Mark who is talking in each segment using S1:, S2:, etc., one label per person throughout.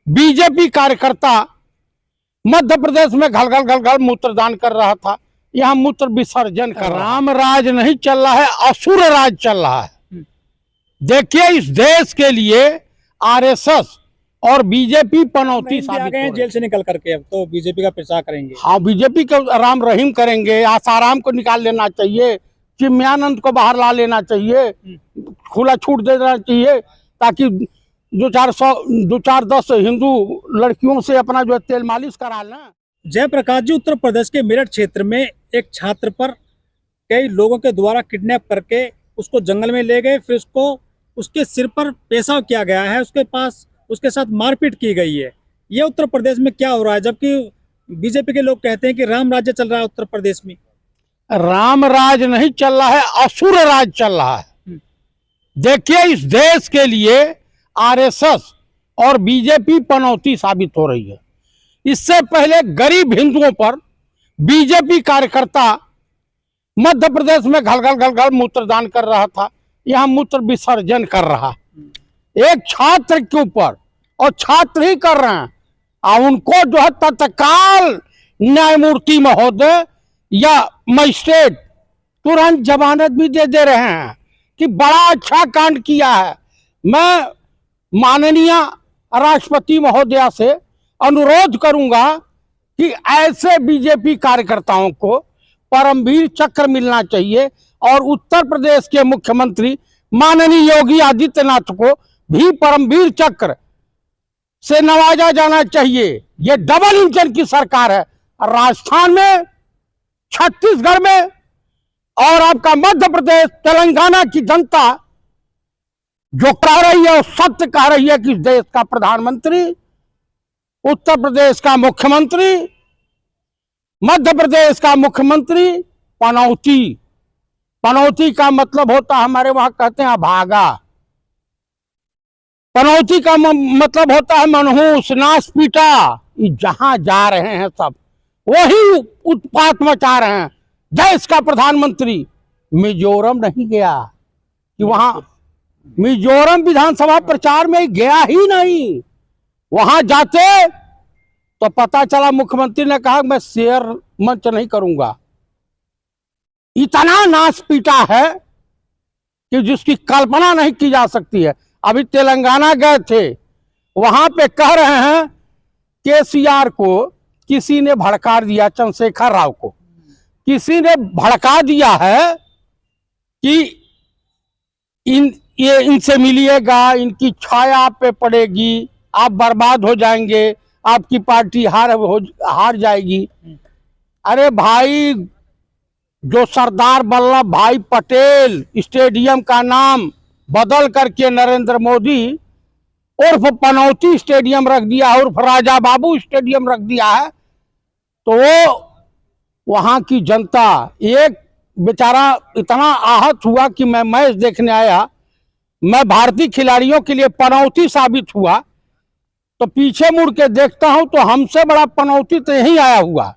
S1: BJP कार्यकर्ता मध्य प्रदेश में घल मूत्रदान कर रहा था, यहाँ मूत्र विसर्जन कर रहा। राम राज नहीं चल रहा है, असुर राज चल रहा है। देखिए, इस देश के लिए आरएसएस और बीजेपी पनौती साबित हो रहे हैं।
S2: जेल से निकल करके अब तो बीजेपी का प्रचार करेंगे।
S1: हाँ, बीजेपी को राम रहीम करेंगे, आसाराम को निकाल लेना चाहिए, चिन्मयानंद को बाहर ला लेना चाहिए, खुला छूट दे देना चाहिए, ताकि दो चार 10 हिंदू लड़कियों से अपना जो तेल मालिश करा लें।
S2: जयप्रकाश जी, उत्तर प्रदेश के मेरठ क्षेत्र में एक छात्र पर कई लोगों के द्वारा किडनैप करके उसको जंगल में ले गए, फिर उसके सिर पर पेशाब किया गया है, उसके साथ मारपीट की गई है। ये उत्तर प्रदेश में क्या हो रहा है, जबकि बीजेपी के लोग कहते हैं कि राम राज्य चल रहा है उत्तर प्रदेश में।
S1: राम राज नहीं चल रहा है, असुर राज चल रहा है। देखिए, इस देश के लिए आरएसएस और बीजेपी पनौती साबित हो रही है। इससे पहले गरीब हिंदुओं पर बीजेपी कार्यकर्ता मध्य प्रदेश में घल मूत्रदान कर रहा था, यहाँ मूत्र विसर्जन कर रहा एक छात्र के ऊपर, और छात्र ही कर रहे हैं। और उनको जो है तत्काल न्यायमूर्ति महोदय या मजिस्ट्रेट तुरंत जमानत भी दे रहे हैं कि बड़ा अच्छा कांड किया है। मैं माननीय राष्ट्रपति महोदया से अनुरोध करूंगा कि ऐसे बीजेपी कार्यकर्ताओं को परमवीर चक्र मिलना चाहिए, और उत्तर प्रदेश के मुख्यमंत्री माननीय योगी आदित्यनाथ को भी परमवीर चक्र से नवाजा जाना चाहिए। ये डबल इंजन की सरकार है, राजस्थान में, छत्तीसगढ़ में, और आपका मध्य प्रदेश, तेलंगाना की जनता जो कह रही है, सत्य कह रही है कि देश का प्रधानमंत्री, उत्तर प्रदेश का मुख्यमंत्री, मध्य प्रदेश का मुख्यमंत्री पनौती का मतलब होता है, हमारे वहां कहते हैं अभागा। पनौती का मतलब होता है मनहूस, नाश पीटा। जहां जा रहे हैं सब वही उत्पात मचा रहे हैं। देश का प्रधानमंत्री मिजोरम नहीं गया कि वहां मिजोरम विधानसभा प्रचार में गया ही नहीं। वहां जाते तो पता चला मुख्यमंत्री ने कहा मैं शेयर मंच नहीं करूंगा। इतना नाश पीटा है कि जिसकी कल्पना नहीं की जा सकती है। अभी तेलंगाना गए थे, वहां पे कह रहे हैं केसीआर को किसी ने भड़का दिया, चंद्रशेखर राव को किसी ने भड़का दिया है कि इनसे मिलिएगा, इनकी छाया आप पे पड़ेगी, आप बर्बाद हो जाएंगे, आपकी पार्टी हार जाएगी। अरे भाई, जो सरदार वल्लभ भाई पटेल स्टेडियम का नाम बदल करके नरेंद्र मोदी उर्फ पनौती स्टेडियम रख दिया, उर्फ राजा बाबू स्टेडियम रख दिया है, तो वो वहां की जनता, एक बेचारा इतना आहत हुआ कि मैं मैच देखने आया, मैं भारतीय खिलाड़ियों के लिए पनौती साबित हुआ, तो पीछे मुड़ के देखता हूं तो हमसे बड़ा पनौती तो यही आया हुआ।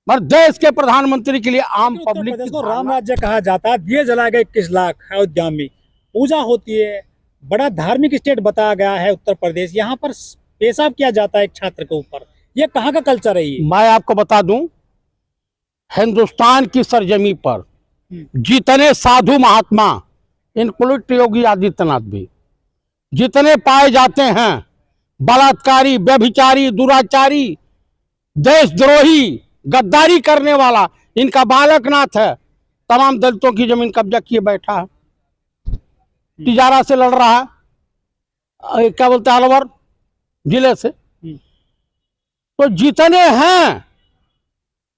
S1: मगर देश के प्रधानमंत्री के लिए आम पब्लिक
S2: को राम राज्य कहा जाता है। दिए जलाए गए 21 लाख अयोध्या में, पूजा होती है, बड़ा धार्मिक स्टेट बताया गया है उत्तर प्रदेश। यहाँ पर पेशाब किया जाता है एक छात्र के ऊपर, ये कहाँ का कल्चर है? ये
S1: मैं आपको बता दूं, हिंदुस्तान की सरजमी पर जितने साधु महात्मा, इंक्लूड योगी आदित्यनाथ भी, जितने पाए जाते हैं बलात्कारी, व्यभिचारी, दुराचारी, देशद्रोही, गद्दारी करने वाला, इनका बालकनाथ है। तमाम दलितों की जमीन कब्जा किए बैठा है, तिजारा से लड़ रहा है, क्या बोलते हैं, अलवर जिले से। तो जितने हैं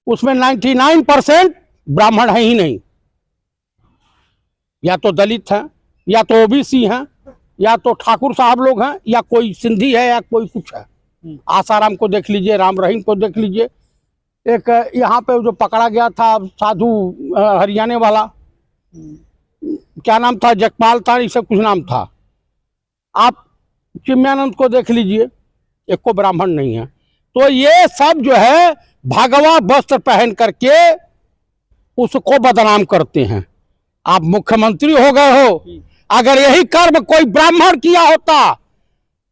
S1: उसमें 99% ब्राह्मण है ही नहीं, या तो दलित हैं, या तो ओबीसी हैं, या तो ठाकुर साहब लोग हैं, या कोई सिंधी है, या कोई कुछ है। आसाराम को देख लीजिए, राम रहीम को देख लीजिए। एक यहाँ पे जो पकड़ा गया था साधु हरियाणा वाला, क्या नाम था, जगपाल था, इसे कुछ नाम था। आप चिन्मयानंद को देख लीजिए, एक को ब्राह्मण नहीं है। तो ये सब जो है भगवा वस्त्र पहन करके उसको बदनाम करते हैं। आप मुख्यमंत्री हो गए हो, अगर यही कर्म कोई ब्राह्मण किया होता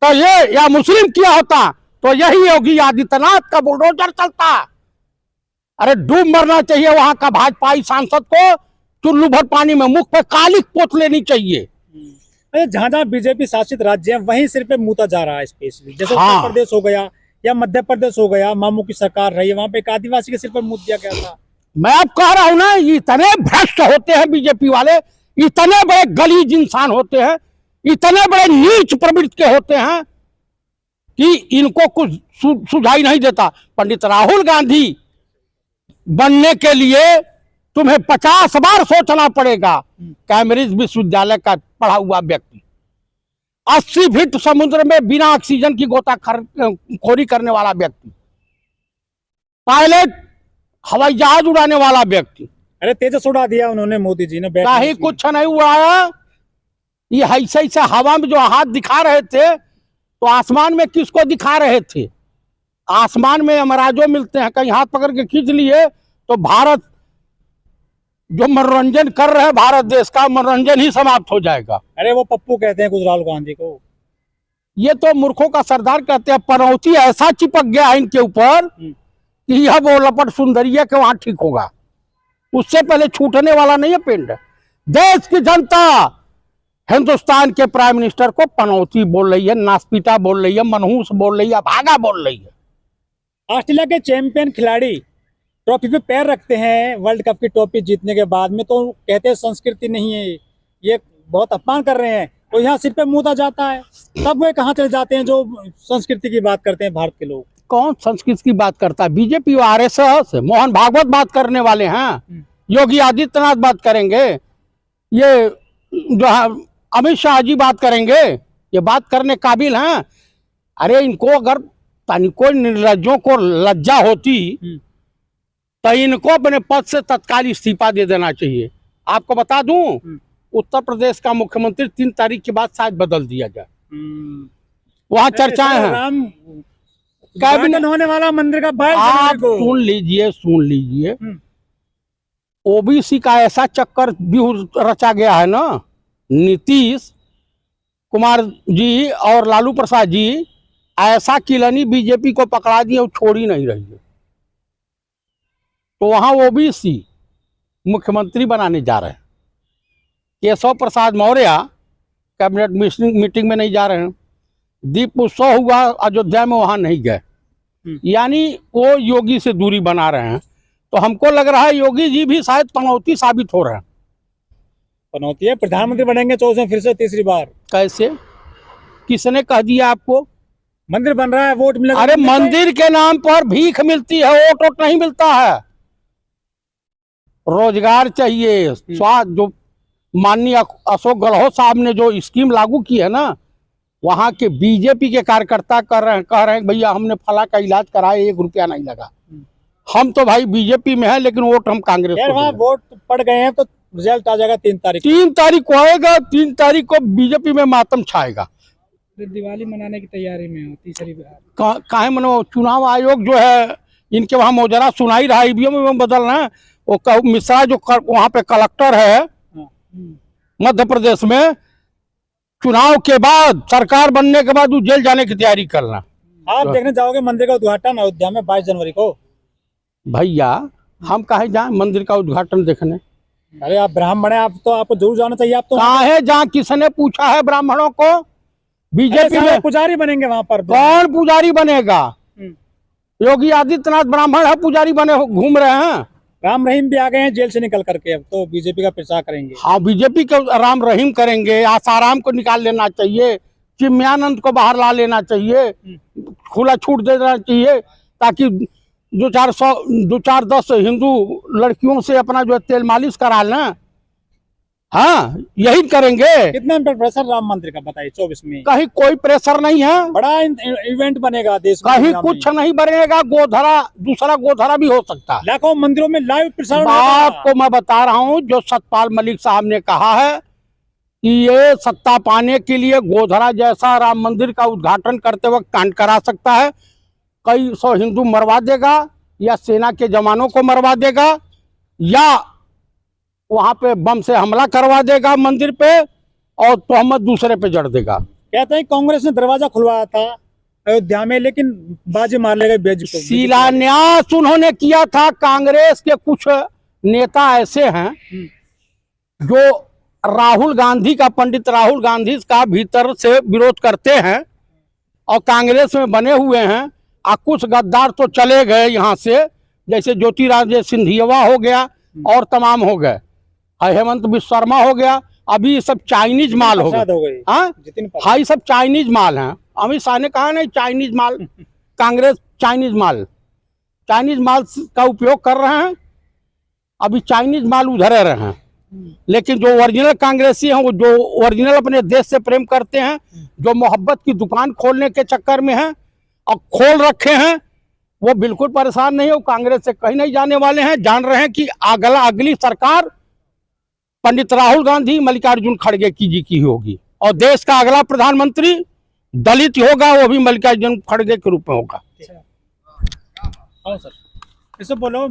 S1: तो ये या मुस्लिम किया होता तो यही योगी आदित्यनाथ का बुलडोजर चलता। अरे डूब मरना चाहिए वहां का भाजपाई सांसद को, चुल्लू भर पानी में मुख पे कालिक पोत लेनी चाहिए।
S2: अरे जहाँ जहाँ बीजेपी शासित राज्य है वहीं सिर पे मूता जा रहा है स्पेशली, जैसे
S1: हाँ।
S2: उत्तर प्रदेश हो गया या मध्य प्रदेश हो गया, मामू की सरकार रही है, वहाँ पे एक आदिवासी के सिर पर मूत दिया गया था।
S1: मैं अब कह रहा हूं ना, इतने भ्रष्ट होते हैं बीजेपी वाले, इतने बड़े गलीज इंसान होते हैं, इतने बड़े नीच प्रवृत्ति के होते हैं कि इनको कुछ सुझाई नहीं देता। पंडित राहुल गांधी बनने के लिए तुम्हें 50 बार सोचना पड़ेगा। कैम्ब्रिज विश्वविद्यालय का पढ़ा हुआ व्यक्ति, 80 फीट समुद्र में बिना ऑक्सीजन की गोताखोरी करने वाला व्यक्ति, पायलट हवाई जहाज उड़ाने वाला व्यक्ति,
S2: अरे तेजस उड़ा दिया उन्होंने, मोदी जी ने।
S1: कहीं कुछ नहीं उड़ाया। ये ऐसे ऐसे हवा में जो हाथ दिखा रहे थे, तो आसमान में किसको दिखा रहे थे? आसमान में यमराजो मिलते हैं, कहीं हाथ पकड़ के खींच लिए तो भारत जो मनोरंजन कर रहे हैं, भारत देश का मनोरंजन ही समाप्त हो जाएगा।
S2: अरे वो पप्पू कहते हैं कुछ राहुल गांधी को।
S1: ये तो मूर्खों का सरदार कहते हैं। पनौती ऐसा चिपक गया है इनके ऊपर कि यह वो लपट सुंदरिया के वहां ठीक होगा, उससे पहले छूटने वाला नहीं है पिंड। देश की जनता हिंदुस्तान के प्राइम मिनिस्टर को पनौती बोल रही है, नास्पिता बोल रही है, मनहूस बोल रही है, भागा बोल रही है।
S2: ऑस्ट्रेलिया के चैंपियन खिलाड़ी ट्रॉफी पे पैर रखते हैं वर्ल्ड कप की ट्रॉफी जीतने के बाद में, तो कहते हैं संस्कृति नहीं है, ये बहुत अपमान कर रहे हैं। तो यहाँ सिर पे मूता जाता है, तब वे कहाँ चले जाते हैं जो संस्कृति की बात करते हैं भारत के लोग।
S1: कौन संस्कृत की बात करता है? बीजेपी और आरएसएस, मोहन भागवत बात करने वाले हैं, योगी आदित्यनाथ बात करेंगे, ये जो है अमित शाह जी बात करेंगे, ये बात करने काबिल हैं? अरे इनको अगर तनिको निर्लज्जों को लज्जा होती तो इनको अपने पद से तत्काल इस्तीफा दे देना चाहिए। आपको बता दूं, उत्तर प्रदेश का मुख्यमंत्री 3 तारीख के बाद शायद बदल दिया जाए। वहाँ चर्चाएं हैं,
S2: कैबिनेट होने वाला मंदिर का
S1: आप सुन लीजिए ओबीसी का ऐसा चक्कर भी रचा गया है ना, नीतीश कुमार जी और लालू प्रसाद जी ऐसा किलनी बीजेपी को पकड़ा दिए और छोड़ी नहीं रही है। तो वहां ओबीसी मुख्यमंत्री बनाने जा रहे हैं। केशव प्रसाद मौर्य कैबिनेट मीटिंग में नहीं जा रहे हैं। दीप उत्सव हुआ अयोध्या में, वहां नहीं गए, यानी वो योगी से दूरी बना रहे हैं। तो हमको लग रहा है योगी जी भी शायद पनौती साबित हो रहे हैं।
S2: पनौती है, प्रधानमंत्री बनेंगे 14 में फिर से तीसरी बार।
S1: कैसे? किसने कह दिया आपको?
S2: मंदिर बन रहा है, वोट मिलेगा।
S1: अरे मंदिर के नाम पर भीख मिलती है, वोट नहीं मिलता है। रोजगार चाहिए। स्वास्थ्य जो माननीय अशोक गहलोत साहब ने जो स्कीम लागू की है ना, वहाँ के बीजेपी के कार्यकर्ता कह रहे हैं भैया हमने फला का इलाज कराया, 1 रुपया नहीं लगा। हम तो भाई बीजेपी में है, लेकिन वोट हम कांग्रेस को
S2: वहाँ वोट पड़ गए हैं, तो रिजल्ट आ जाएगा 3 तारीख।
S1: 3 तारीख को आएगा, 3 तारीख को बीजेपी में मातम छाएगा।
S2: दिवाली मनाने की तैयारी में हो तीसरी बार।
S1: काहे मनो, चुनाव आयोग जो है इनके वहाँ मोजरा सुनाई रहा, ईवीएम में बदलना है। वो मिश्रा जो वहाँ पे कलेक्टर है मध्य प्रदेश में, चुनाव के बाद सरकार बनने के बाद वो जेल जाने की तैयारी करना।
S2: आप देखने जाओगे मंदिर का उद्घाटन अयोध्या में 22 जनवरी को?
S1: भैया हम काहे जाए मंदिर का उद्घाटन देखने?
S2: अरे आप ब्राह्मण हैं, आप तो आपको जरूर जाना चाहिए। आप तो
S1: काहे जहाँ किसने पूछा है ब्राह्मणों को? बीजेपी में
S2: पुजारी बनेंगे वहाँ पर।
S1: कौन पुजारी बनेगा? योगी आदित्यनाथ ब्राह्मण है, पुजारी बने घूम रहे हैं।
S2: राम रहीम भी आ गए हैं जेल से निकल करके, अब तो बीजेपी का प्रचार करेंगे।
S1: हाँ, बीजेपी के राम रहीम करेंगे। आसाराम को निकाल लेना चाहिए, चिन्मयानंद को बाहर ला लेना चाहिए, खुला छूट दे देना चाहिए, ताकि 2-4-10 हिंदू लड़कियों से अपना जो तेल मालिश करा लें। हाँ, यही करेंगे।
S2: कितना प्रेशर राम मंदिर का बताइए 24 में?
S1: कहीं कोई प्रेशर नहीं है।
S2: बड़ा इवेंट बनेगा देश में,
S1: कहीं कुछ नहीं बनेगा। गोधरा, दूसरा गोधरा भी हो सकता है।
S2: लाखों मंदिरों में लाइव प्रसारण।
S1: आपको मैं बता रहा हूँ, जो सतपाल मलिक साहब ने कहा है कि ये सत्ता पाने के लिए गोधरा जैसा राम मंदिर का उद्घाटन करते वक्त कांड करा सकता है। कई 100 हिंदू मरवा देगा, या सेना के जवानों को मरवा देगा, या वहां पे बम से हमला करवा देगा मंदिर पे, और तोहमत दूसरे पे जड़ देगा।
S2: कहते हैं कांग्रेस ने दरवाजा खुलवाया था अयोध्या में, लेकिन बाजी मार ले गए बीजेपी।
S1: शिलान्यास उन्होंने किया था। कांग्रेस के कुछ नेता ऐसे हैं जो राहुल गांधी का, पंडित राहुल गांधी का भीतर से विरोध करते हैं और कांग्रेस में बने हुए हैं। और कुछ गद्दार तो चले गए यहाँ से, जैसे ज्योतिरादित्य सिंधिया हो गया और तमाम हो गए, हेमंत बिश्व शर्मा हो गया। अभी ये सब चाइनीज माल हो गए। हाँ, ये सब चाइनीज माल हैं। अमित शाह ने कहा नहीं चाइनीज माल, कांग्रेस चाइनीज माल का उपयोग कर रहे हैं। अभी चाइनीज माल उधर रहे हैं, लेकिन जो ओरिजिनल कांग्रेसी हैं, वो जो ओरिजिनल अपने देश से प्रेम करते हैं, जो मोहब्बत की दुकान खोलने के चक्कर में हैं और खोल रखे हैं, वो बिल्कुल परेशान नहीं है। वो कांग्रेस से कहीं नहीं जाने वाले हैं। जान रहे हैं कि अगली सरकार पंडित राहुल गांधी, मल्लिकार्जुन खड़गे जी की होगी और देश का अगला प्रधानमंत्री दलित होगा, वो भी मल्लिकार्जुन खड़गे के रूप में होगा।
S2: हाँ सर, इसे बोलो।